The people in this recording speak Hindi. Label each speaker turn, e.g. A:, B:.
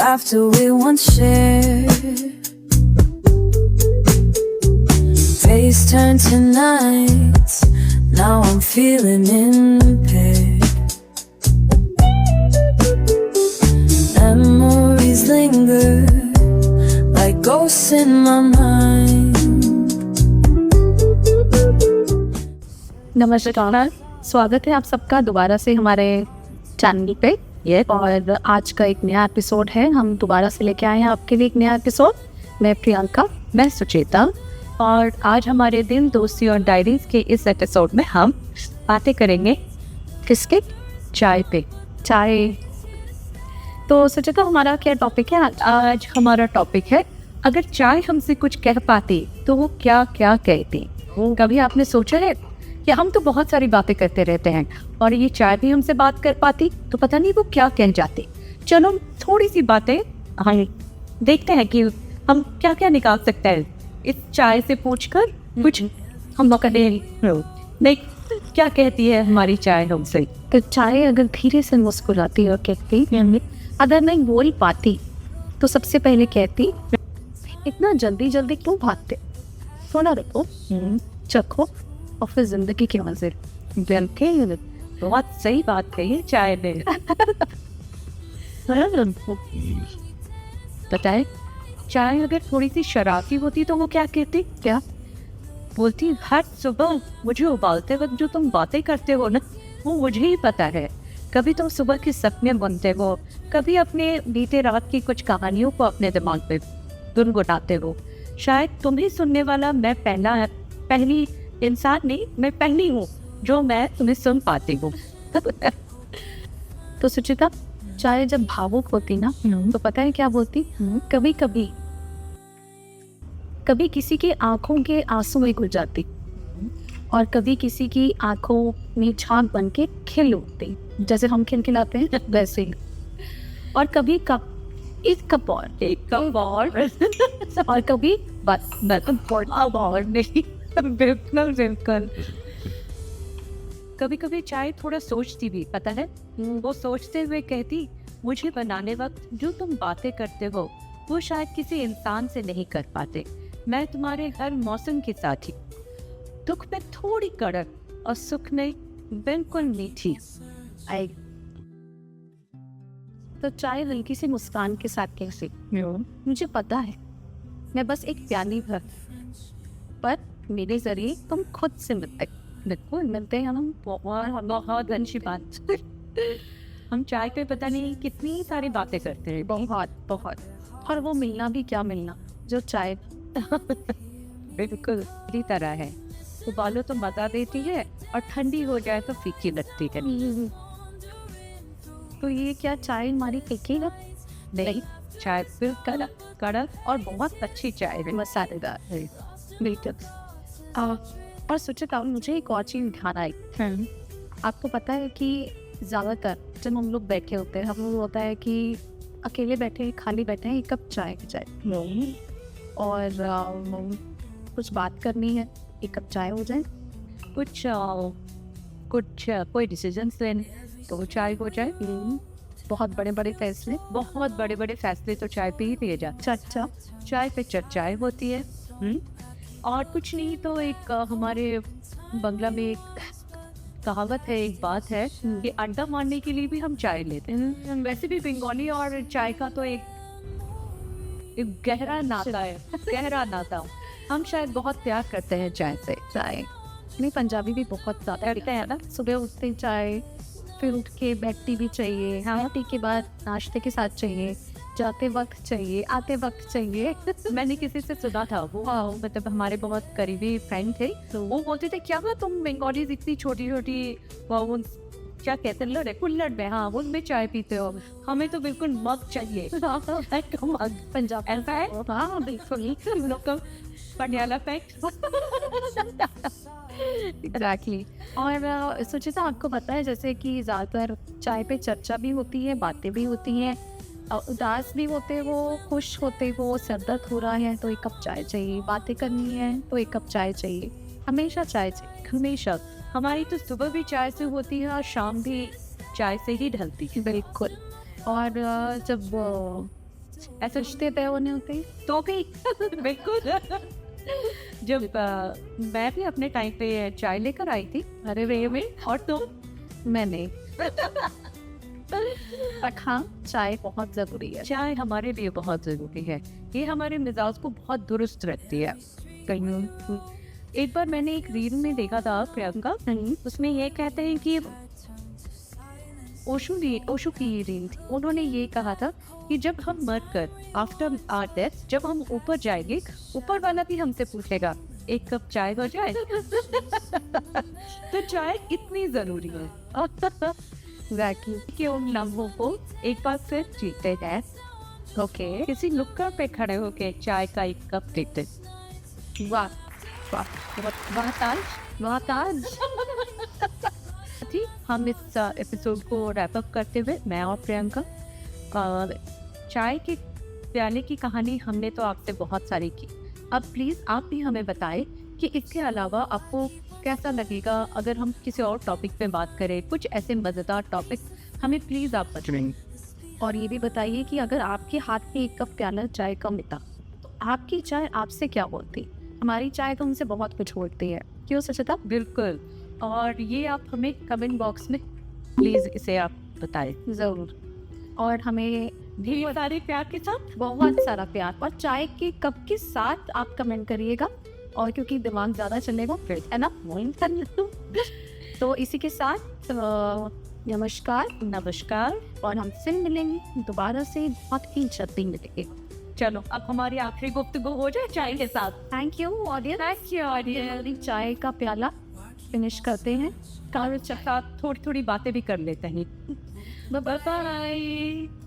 A: laughter we once shared. Days turn to nights, now I'm feeling impaired. Memories linger like ghosts in my mind.
B: नमस्कार, स्वागत है आप सबका दोबारा से हमारे चैनल पे। और आज का एक नया एपिसोड है, हम दोबारा से लेके आए हैं आपके लिए एक नया एपिसोड। मैं प्रियंका, मैं सुचेता, और आज हमारे दिल दोस्ती और डायरीज के इस एपिसोड में हम बातें करेंगे किसके? चाय पे। चाय तो सुचेता, हमारा क्या टॉपिक है आज? हमारा टॉपिक है, अगर चाय हमसे कुछ कह पाती तो वो क्या क्या कहती। कभी आपने सोचा है कि हम तो बहुत सारी बातें करते रहते हैं और ये चाय भी हमसे बात कर पाती तो पता नहीं वो क्या कह जाती। चलो थोड़ी सी बातें हम देखते हैं कि हम क्या क्या निकाल सकते हैं इस चाय से पूछकर। कुछ हम करें नहीं, क्या कहती है हमारी चाय हमसे? तो चाय अगर धीरे से मुस्कुराती और कहती, अगर नहीं बोल पाती तो सबसे पहले कहती, इतना जल्दी जल्दी क्यों भागते, थोड़ा रुको, चखो और फिर जिंदगी के मजे। बिल्कुल, बहुत सही बात कही चाय ने। बताए, चाय अगर थोड़ी सी शराबी होती तो वो क्या कहती? क्या बोलती? हर सुबह मुझे उबालते वक्त जो तुम बातें करते हो ना, वो मुझे ही पता है। कभी तुम सुबह के सपने बुनते हो, कभी अपने बीते रात की कुछ कहानियों को अपने दिमाग में गुनगुनाते हो। शायद तुम्हें सुनने वाला मैं पहली इंसान नहीं, मैं पहली हूँ जो मैं तुम्हें सुन पाती हूँ। तो सुचिता, चाय जब भावुक होती ना तो पता है क्या बोलती? कभी कभी कभी किसी के आंखों के आंसू में घुल जाती और कभी किसी की आंखों में झाग बन के खिल उठती, जैसे हम खिलखिलाते हैं वैसे ही। और कभी एक कप और कभी बस नहीं। बिल्कुल। कभी कभी चाय थोड़ा सोचती भी, पता है, वो सोचते हुए कहती, मुझे बनाने वक्त जो तुम बातें करते हो वो शायद किसी इंसान से नहीं कर पाते। मैं तुम्हारे हर मौसम के साथ ही, दुख में थोड़ी कड़क और सुख में बिल्कुल मीठी आई। तो चाय हल्की सी मुस्कान के साथ कैसे, मुझे पता है मैं बस एक प्याली भर, पर मेरे जरिए तुम खुद से मिलते हैं हम। बहुत अच्छी बात। हम चाय पे पता नहीं कितनी सारी बातें करते हैं, बहुत। और वो मिलना भी क्या मिलना जो चाय बिल्कुल इसी तरह है, उबालो तो मजा देती है और ठंडी हो जाए तो फीकी लगती है। तो ये क्या चाय हमारी फीकी लग? नहीं, चाय बिल्कुल कड़क और बहुत अच्छी चाय है, मसालेदार है, बिल्कुल। और सुचिता, मुझे एक और चीज़ ध्यान आई। आपको पता है कि ज़्यादातर जब हम लोग बैठे होते हैं, हम लोग होता है कि अकेले बैठे हैं, खाली बैठे हैं, एक कप चाय और कुछ बात करनी है, एक कप चाय हो जाए। कुछ कोई डिसीजंस लेने तो चाय हो जाए। बहुत बड़े बड़े फैसले तो चाय पे ही लिए जाते। अच्छा, चाय पे चर्चाएं होती है। और कुछ नहीं तो एक हमारे बंगला में एक कहावत है, एक बात है कि अड्डा मारने के लिए भी हम चाय लेते हैं। वैसे भी बंगाली और चाय का तो एक गहरा नाता हम शायद बहुत प्यार करते हैं चाय से। चाय नहीं, पंजाबी भी बहुत ज़्यादा करते हैं ना। सुबह उठते चाय, फिर उठ के बैठती भी चाहिए, टी के बाद नाश्ते के साथ चाहिए, जाते वक्त चाहिए, आते वक्त चाहिए। मैंने किसी से सुना था, वो मतलब हमारे बहुत करीबी फ्रेंड थे, तो वो बोलते थे, क्या तुम बंगालीज इतनी छोटी छोटी क्या कहते हैं कुल्लड़ में, हाँ, उनमें चाय पीते हो, हमें तो बिल्कुल मग चाहिए। पंजाब ऐसा है, हाँ बिल्कुल, पटियाला पैक। एग्जैक्टली। और सुचिता, आपको पता है जैसे कि ज़्यादातर चाय पे चर्चा भी होती है, बातें भी होती हैं, उदास भी होते हो, खुश होते हो, सर दर्द हो रहा है तो एक कप चाय चाहिए, बातें करनी है तो एक कप चाय चाहिए, हमेशा चाय चाहिए, हमेशा। हमारी तो सुबह भी चाय से होती है और शाम भी चाय से ही ढलती है। बिल्कुल। और जब ऐसे रिश्ते तय होने होते हैं
C: तो भी बिल्कुल। जब मैं भी अपने टाइम पे चाय लेकर आई थी,
B: अरे वे में,
C: और तुम?
B: मैंने बट हाँ, चाय बहुत ज़रूरी है।
C: चाय हमारे लिए बहुत ज़रूरी है, ये हमारे मिजाज को बहुत दुरुस्त रखती है। कहीं एक बार मैंने एक रील में देखा था प्रियंका, उसमें ये कहते हैं कि ओशो की ये रील थी, उन्होंने ये कहा था कि जब हम मर कर आफ्टर आवर डेथ जब हम ऊपर जाएंगे, ऊपर वाला भी हमसे पूछेगा एक कप चाय हो जाए। तो चाय इतनी ज़रूरी है
B: एग्जैक्टली।
C: कि उन लम्हों को एक बार फिर जीते हैं।
B: ओके,
C: किसी नुक्कड़ पे खड़े होके चाय का एक कप देते।
B: वाह वाह, वाह ताज, वाह ताज।
C: थी हम इस एपिसोड को रैप अप करते हुए, मैं और प्रियंका, चाय के प्याले की कहानी हमने तो आपसे बहुत सारी की। अब प्लीज़ आप भी हमें बताएं कि इसके अलावा आपको कैसा लगेगा अगर हम किसी और टॉपिक पे बात करें, कुछ ऐसे मज़ेदार टॉपिक हमें प्लीज़ आप बताएं।
B: और ये भी बताइए कि अगर आपके हाथ में एक कप प्याला चाय का मिलता तो आपकी चाय आपसे क्या बोलती? हमारी चाय तो हमसे बहुत कुछ बोलती है, क्यों सुचिता?
C: बिल्कुल, और ये आप हमें कमेंट बॉक्स में प्लीज़ इसे आप बताएं
B: ज़रूर। और हमें
C: ढेर सारे प्यार के साथ।
B: बहुत सारा प्यार, और चाय के कप के साथ आप कमेंट करिएगा, और क्योंकि दिमाग ज़्यादा चलेगा फिर, है ना? तो इसी के साथ नमस्कार,
C: नमस्कार,
B: और हम फिर मिलेंगे दोबारा से बहुत ही जल्दी मिलेंगे।
C: चलो अब हमारी आखिरी गुफ्तगू हो जाए चाय के साथ।
B: Thank you audience.
C: Thank you audience.
B: चाय का प्याला फिनिश करते हैं,
C: साथ थोड़ी थोड़ी बातें भी कर लेते हैं। Bye bye.